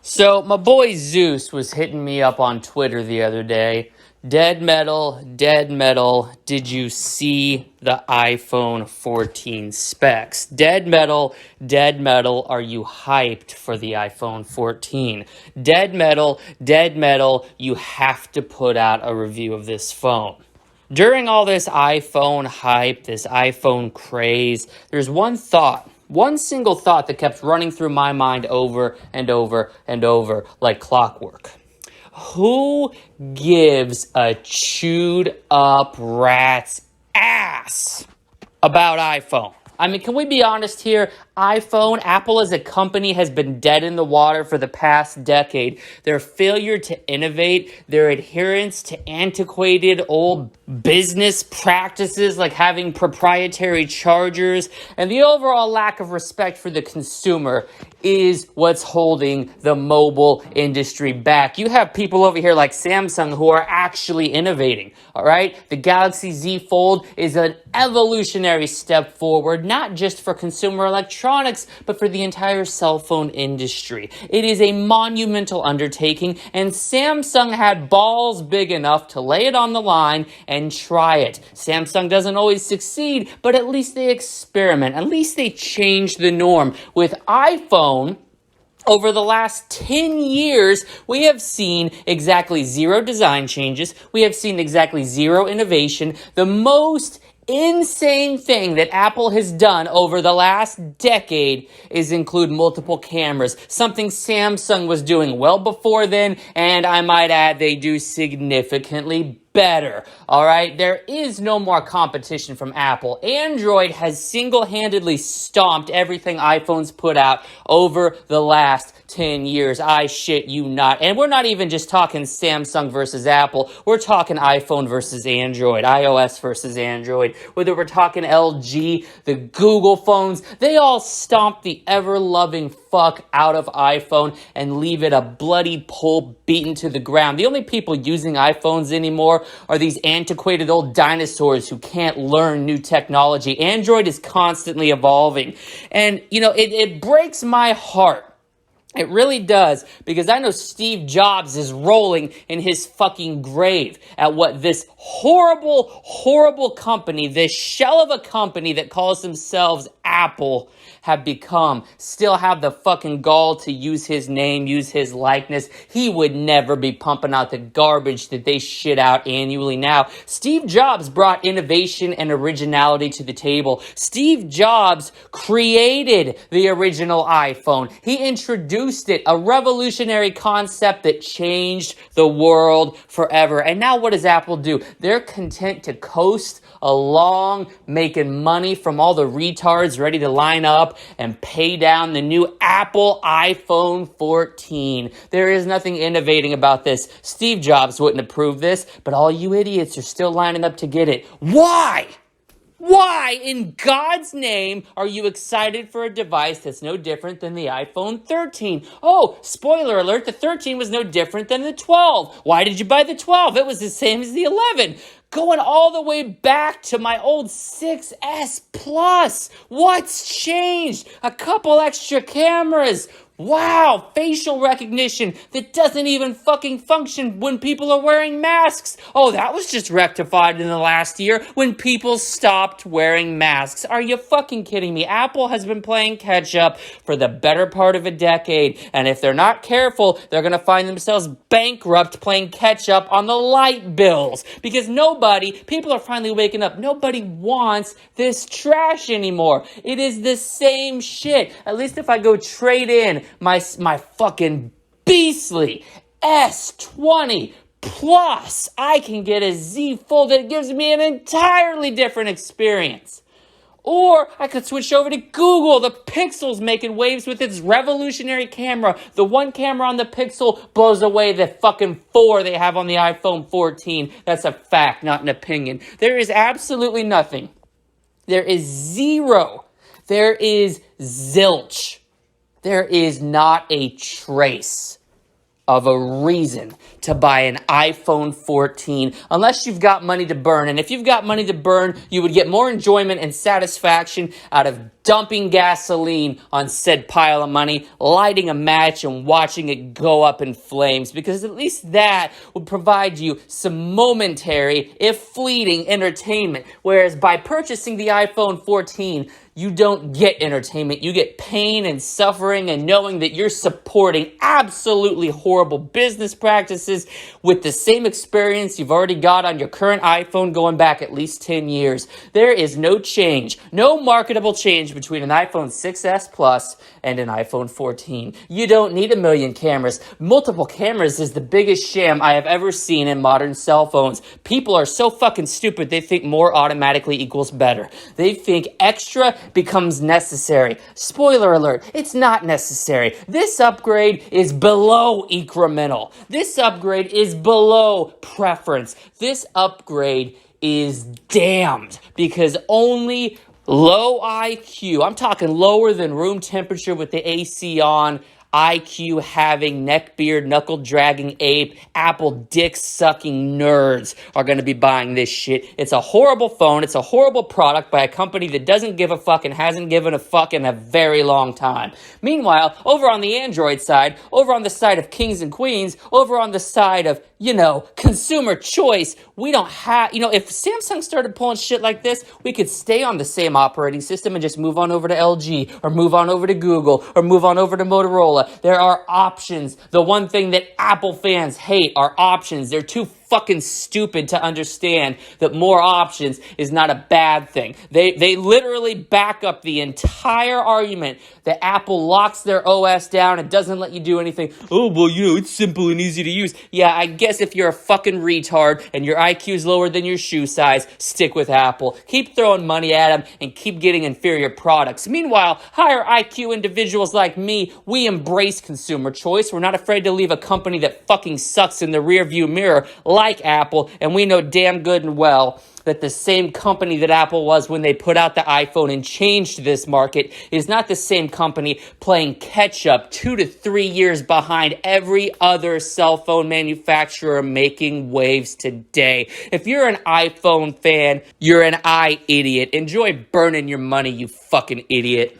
So my boy Zeus was hitting me up on Twitter the other day. Dead metal, dead metal. Did you see the iPhone 14 specs? Dead metal, dead metal. Are you hyped for the iPhone 14? Dead metal, dead metal. You have to put out a review of this phone. During all this iPhone hype, this iPhone craze, there's one single thought that kept running through my mind over and over and over like clockwork. Who gives a chewed up rat's ass about iPhone? I mean, can we be honest here? Apple as a company has been dead in the water for the past decade. Their failure to innovate, their adherence to antiquated old business practices like having proprietary chargers, and the overall lack of respect for the consumer is what's holding the mobile industry back. You have people over here like Samsung who are actually innovating, all right? The Galaxy Z Fold is an evolutionary step forward, not just for consumer electronics, but for the entire cell phone industry. It is a monumental undertaking, and Samsung had balls big enough to lay it on the line and try it. Samsung doesn't always succeed, but at least they experiment. At least they change the norm. With iPhone, over the last 10 years, we have seen exactly zero design changes. We have seen exactly zero innovation. The most insane thing that Apple has done over the last decade is include multiple cameras, something Samsung was doing well before then, and I might add they do significantly better. All right, there is no more competition from Apple. Android has single-handedly stomped everything iPhone's put out over the last 10 years. I shit you not. And we're not even just talking Samsung versus Apple. We're talking iPhone versus Android, iOS versus Android. Whether we're talking LG, the Google phones, they all stomp the ever-loving fuck out of iPhone and leave it a bloody pulp beaten to the ground. The only people using iPhones anymore are these antiquated old dinosaurs who can't learn new technology. Android is constantly evolving. And, you know, it breaks my heart. It really does, because I know Steve Jobs is rolling in his fucking grave at what this horrible, horrible company, this shell of a company that calls themselves Apple, have become. Still have the fucking gall to use his name, use his likeness. He would never be pumping out the garbage that they shit out annually now. Steve Jobs brought innovation and originality to the table. Steve Jobs created the original iPhone. He introduced it, a revolutionary concept that changed the world forever. And now what does Apple do? They're content to coast along, making money from all the retards ready to line up and pay down the new Apple iPhone 14. There is nothing innovating about this. Steve Jobs wouldn't approve this, but all you idiots are still lining up to get it. Why? Why in God's name are you excited for a device that's no different than the iPhone 13? Oh, spoiler alert, the 13 was no different than the 12. Why did you buy the 12? It was the same as the 11. Going all the way back to my old 6S Plus. What's changed? A couple extra cameras. Wow, facial recognition that doesn't even fucking function when people are wearing masks. Oh, that was just rectified in the last year when people stopped wearing masks. Are you fucking kidding me? Apple has been playing catch up for the better part of a decade, and if they're not careful, they're going to find themselves bankrupt playing catch up on the light bills, because people are finally waking up. Nobody wants this trash anymore. It is the same shit. At least if I go trade in my fucking beastly S20 Plus, I can get a Z Fold that gives me an entirely different experience. Or I could switch over to Google. The Pixel's making waves with its revolutionary camera. The one camera on the Pixel blows away the fucking 4 they have on the iPhone 14. That's a fact, not an opinion. There is absolutely nothing. There is zero. There is zilch. There is not a trace of a reason to buy an iPhone 14 unless you've got money to burn. And if you've got money to burn, you would get more enjoyment and satisfaction out of dumping gasoline on said pile of money, lighting a match and watching it go up in flames, because at least that would provide you some momentary, if fleeting, entertainment. Whereas by purchasing the iPhone 14, you don't get entertainment. You get pain and suffering and knowing that you're supporting absolutely horrible business practices with the same experience you've already got on your current iPhone going back at least 10 years. There is no change, no marketable change between an iPhone 6S Plus and an iPhone 14. You don't need a million cameras. Multiple cameras is the biggest sham I have ever seen in modern cell phones. People are so fucking stupid, they think more automatically equals better. They think extra becomes necessary. Spoiler alert, it's not necessary. This upgrade is below incremental. This upgrade is below preference. This upgrade is damned because only low IQ, I'm talking lower than room temperature with the AC on, IQ having, neckbeard, knuckle dragging ape, Apple dick sucking nerds are going to be buying this shit. It's a horrible phone. It's a horrible product by a company that doesn't give a fuck and hasn't given a fuck in a very long time. Meanwhile, over on the Android side, over on the side of kings and queens, over on the side of, consumer choice, we don't have, if Samsung started pulling shit like this, we could stay on the same operating system and just move on over to LG or move on over to Google or move on over to Motorola. There are options. The one thing that Apple fans hate are options. They're too fucking stupid to understand that more options is not a bad thing. They literally back up the entire argument that Apple locks their OS down and doesn't let you do anything. Oh, well, it's simple and easy to use. Yeah, I guess if you're a fucking retard and your IQ is lower than your shoe size, stick with Apple. Keep throwing money at them and keep getting inferior products. Meanwhile, higher IQ individuals like me, we embrace consumer choice. We're not afraid to leave a company that fucking sucks in the rearview mirror like Apple, and we know damn good and well that the same company that Apple was when they put out the iPhone and changed this market is not the same company playing catch up 2 to 3 years behind every other cell phone manufacturer making waves today. If you're an iPhone fan, you're an idiot. Enjoy burning your money, you fucking idiot.